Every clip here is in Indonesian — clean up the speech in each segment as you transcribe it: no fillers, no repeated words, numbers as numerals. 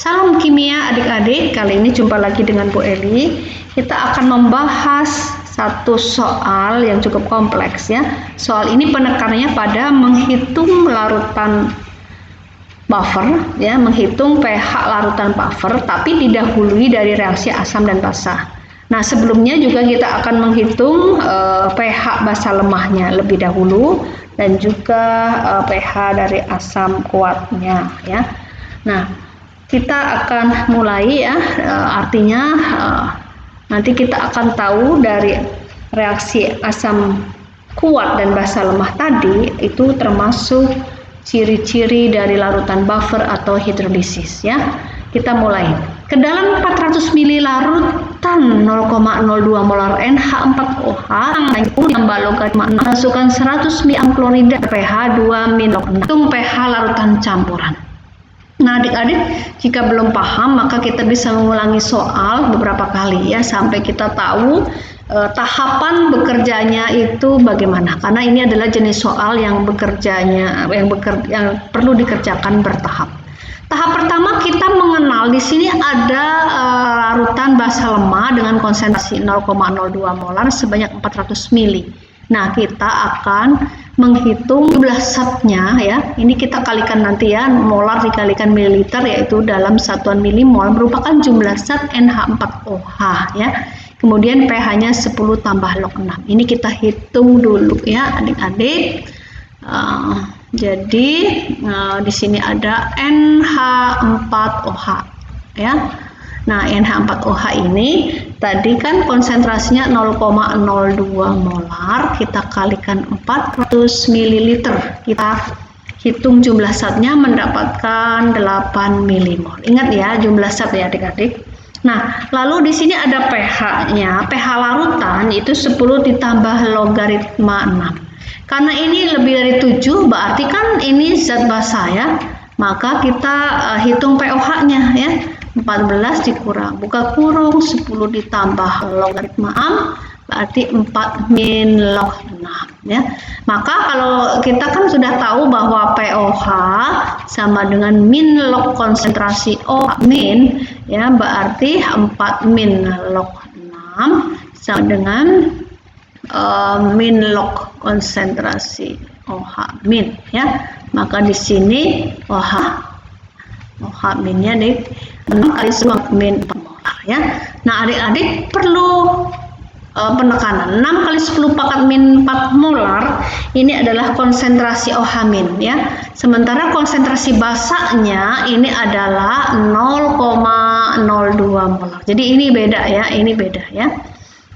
Salam kimia adik-adik, kali ini jumpa lagi dengan Bu Eli. Kita akan membahas satu soal yang cukup kompleks ya. Soal ini penekanannya pada menghitung larutan buffer ya, menghitung pH larutan buffer tapi didahului dari reaksi asam dan basa. Nah, sebelumnya juga kita akan menghitung pH basa lemahnya lebih dahulu dan juga pH dari asam kuatnya ya. Nah, kita akan mulai ya, artinya nanti kita akan tahu dari reaksi asam kuat dan basa lemah tadi itu termasuk ciri-ciri dari larutan buffer atau hidrolisis ya. Kita mulai. Ke dalam 400 ml larutan 0,02 molar NH4OH tambah logaritma masukkan 100 ml klorida pH 2 min log 6. Hitung pH larutan campuran. Nah, adik-adik, jika belum paham maka kita bisa mengulangi soal beberapa kali ya sampai kita tahu tahapan bekerjanya itu bagaimana. Karena ini adalah jenis soal yang yang perlu dikerjakan bertahap. Tahap pertama kita mengenal di sini ada larutan basa lemah dengan konsentrasi 0,02 molar sebanyak 400 ml. Nah, kita akan menghitung jumlah zatnya ya. Ini kita kalikan nanti ya, molar dikalikan mililiter yaitu dalam satuan milimol merupakan jumlah zat NH4OH ya. Kemudian pH-nya 10 tambah log 6. Ini kita hitung dulu ya adik-adik. Jadi di sini ada NH4OH ya. Nah, NH4OH ini tadi kan konsentrasinya 0,02 molar, kita kalikan 400 ml. Kita hitung jumlah zatnya mendapatkan 8 milimol. Ingat ya jumlah zat ya adik-adik. Nah, lalu di sini ada pH-nya. pH larutan itu 10 ditambah logaritma 6. Karena ini lebih dari 7, berarti kan ini zat basa ya. Maka kita hitung pOH-nya ya. 14 dikurang buka kurung 10 ditambah logaritma 6 berarti 4 min log 6 ya. Maka kalau kita kan sudah tahu bahwa pOH sama dengan min log konsentrasi OH min ya, berarti 4 min log 6 sama dengan min log konsentrasi OH min ya. Maka di sini OH minnya di 6 kali 10 min 4 molar ya. Nah, adik-adik perlu penekanan 6 kali 10 pangkat min 4 molar ini adalah konsentrasi OH min ya. Sementara konsentrasi basanya ini adalah 0,02 molar. Jadi ini beda ya, ini beda ya.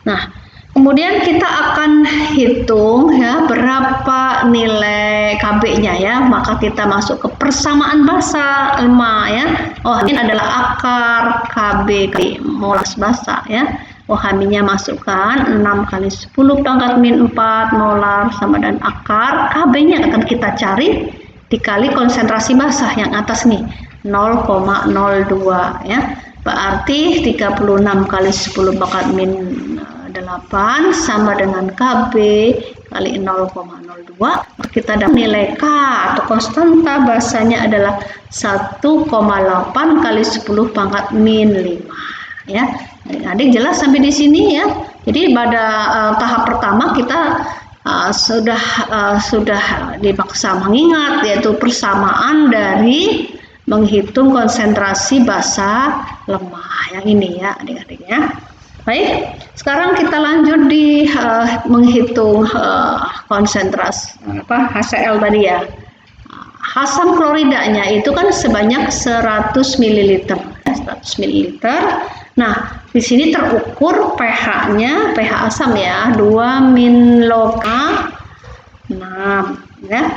Nah, kemudian kita akan hitung ya berapa nilai KB-nya ya. Maka kita masuk ke persamaan basa lemah ya. Oh, ini adalah akar KB kali molar basa ya. OH-nya masukkan 6 kali 10 pangkat min 4 molar sama dengan akar KB-nya akan kita cari dikali konsentrasi basah yang atas nih 0,02 ya. Berarti 36 kali 10 pangkat min 8 sama dengan KB kali 0,02. Kita dapat nilai K atau konstanta basanya adalah 1,8 kali 10 pangkat min 5 ya. Adik-adik jelas sampai di sini ya. Jadi pada tahap pertama kita sudah dipaksa mengingat yaitu persamaan dari menghitung konsentrasi basa lemah yang ini ya adik-adik ya. Baik, sekarang kita lanjut di menghitung konsentrasi HCl tadi ya. Asam kloridanya itu kan sebanyak 100 ml. 100 ml. Nah, di sini terukur pH-nya, pH asam ya, 2 min log 6 ya.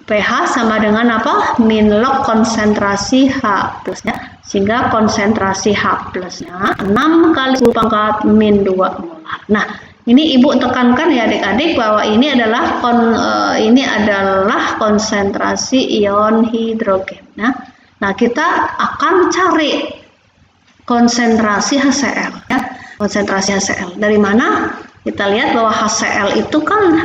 pH sama dengan apa? Min log konsentrasi H plus ya. Sehingga konsentrasi H plusnya 6 kali 10 pangkat min 2 molar. Nah, ini Ibu tekankan ya adik-adik bahwa ini adalah konsentrasi ion hidrogen. Nah, kita akan cari konsentrasi HCl ya. Konsentrasi HCl dari mana? Kita lihat bahwa HCl itu kan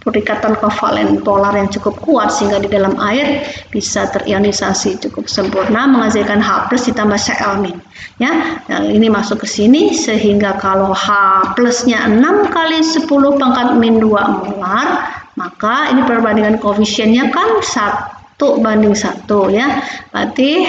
perikatan kovalen polar yang cukup kuat sehingga di dalam air bisa terionisasi cukup sempurna menghasilkan H+ ditambah Cl-. Ya, nah, ini masuk ke sini sehingga kalau H+-nya 6 kali 10 pangkat min 2 molar, maka ini perbandingan koefisiennya kan 1:1 ya. Berarti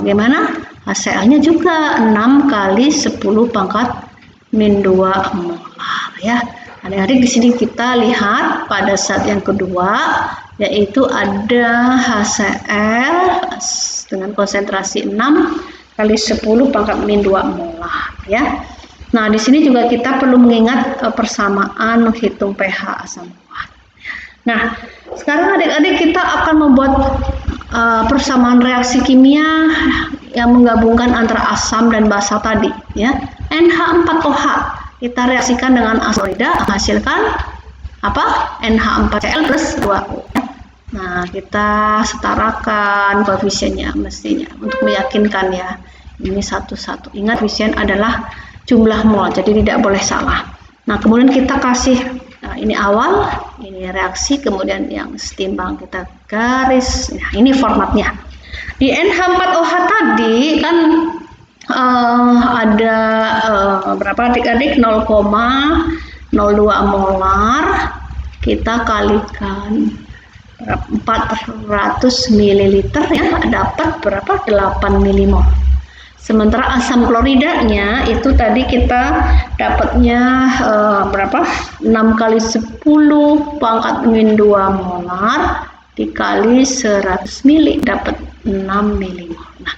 gimana? HCl-nya juga 6 kali 10 pangkat min 2 molar ya. Adik-adik di sini kita lihat pada saat yang kedua yaitu ada HCl dengan konsentrasi 6 kali 10 pangkat min 2 molar ya. Nah, di sini juga kita perlu mengingat persamaan menghitung pH asam buah. Nah, sekarang adik-adik kita akan membuat persamaan reaksi kimia yang menggabungkan antara asam dan basa tadi ya. NH4OH kita reaksikan dengan asam klorida menghasilkan apa? NH4Cl plus 2O. Nah, kita setarakan koefisiennya mestinya untuk meyakinkan ya. Ini satu-satu. Ingat koefisien adalah jumlah mol, jadi tidak boleh salah. Nah, kemudian kita kasih ini awal, ini reaksi, kemudian yang setimbang kita garis. Nah, ini formatnya. Di NH4OH tadi kan ada berapa adik-adik? 0,02 molar. Kita kalikan 400 ml ya, dapat berapa? 8 milimol. Sementara asam kloridanya itu tadi kita dapatnya berapa? 6 kali 10 pangkat min 2 molar dikali 100 mili dapat 6 milimol. Nah,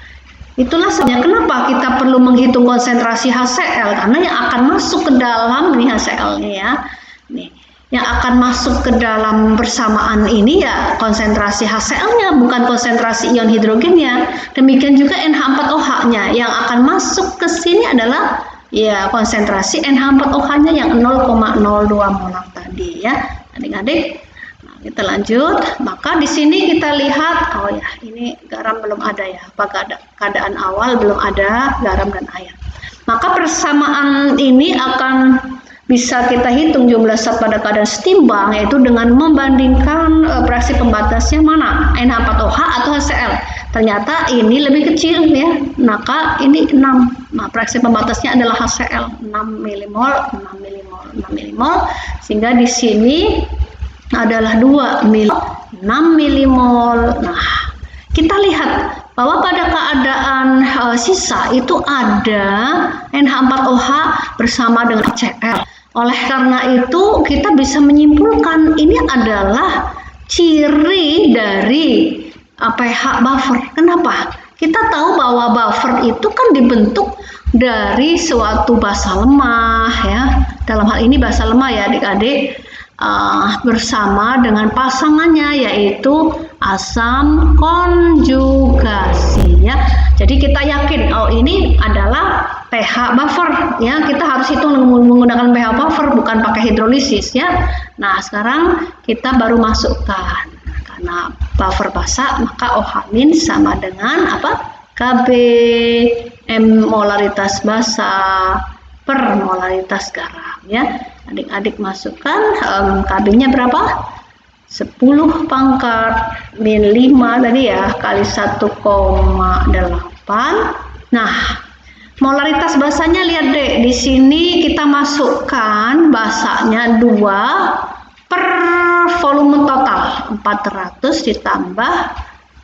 itulah sebabnya kenapa kita perlu menghitung konsentrasi HCl, karena yang akan masuk ke dalam nih HCl-nya ya. Nih, yang akan masuk ke dalam bersamaan ini ya konsentrasi HCl-nya, bukan konsentrasi ion hidrogennya. Demikian juga NH4OH-nya, yang akan masuk ke sini adalah ya konsentrasi NH4OH-nya yang 0,02 molar tadi ya. Adik-adik, nah, kita lanjut. Maka di sini kita lihat, oh ya, ini garam belum ada ya. Pada keadaan awal belum ada garam dan air. Maka persamaan ini akan bisa kita hitung jumlah zat pada keadaan setimbang, yaitu dengan membandingkan reaksi pembatasnya mana, NH4OH atau HCl. Ternyata ini lebih kecil ya, maka ini 6. Nah, reaksi pembatasnya adalah HCl, 6 milimol, 6 milimol, 6 milimol, sehingga di sini adalah 2 milimol, 6 milimol. Nah, kita lihat bahwa pada keadaan sisa itu ada NH4OH bersama dengan Cl. Oleh karena itu kita bisa menyimpulkan ini adalah ciri dari pH buffer. Kenapa? Kita tahu bahwa buffer itu kan dibentuk dari suatu basa lemah ya. Dalam hal ini basa lemah ya adik-adik, bersama dengan pasangannya yaitu asam konjugasi ya. Jadi kita yakin oh ini adalah pH buffer ya. Kita harus hitung menggunakan pH buffer, bukan pakai hidrolisis ya. Nah, sekarang kita baru masukkan, karena buffer basa maka OH- sama dengan apa? Kb M molaritas basa per molaritas garam ya. Adik-adik masukkan Kb-nya berapa? 10 pangkat min 5 tadi ya, kali 1,8. Nah, molaritas basanya lihat deh, di sini kita masukkan basanya 2 per volume total 400 ditambah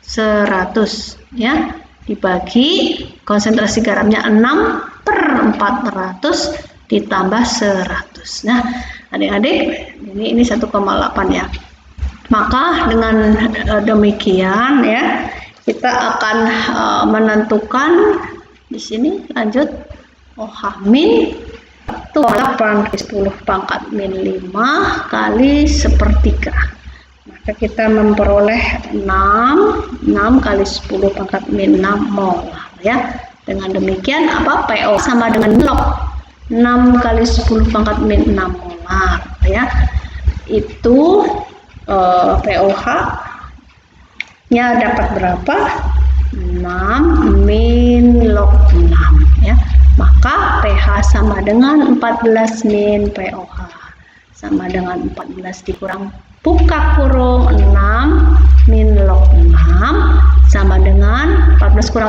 100 ya, dibagi konsentrasi garamnya 6 per 400 ditambah 100. Nah, adik-adik, ini 1,8 ya. Maka dengan demikian ya, kita akan menentukan di sini lanjut OH- itu 8 10 pangkat min 5 kali 1/3. Maka kita memperoleh 6 kali 10 pangkat min 6 molar ya. Dengan demikian apa? PO sama dengan log 6 kali 10 pangkat min 6 molar ya. Itu POH-nya dapat berapa? 6 min log 6 ya. Maka pH sama dengan 14 min POH sama dengan 14 dikurang buka kurung 6 min log 6 sama dengan 14 kurang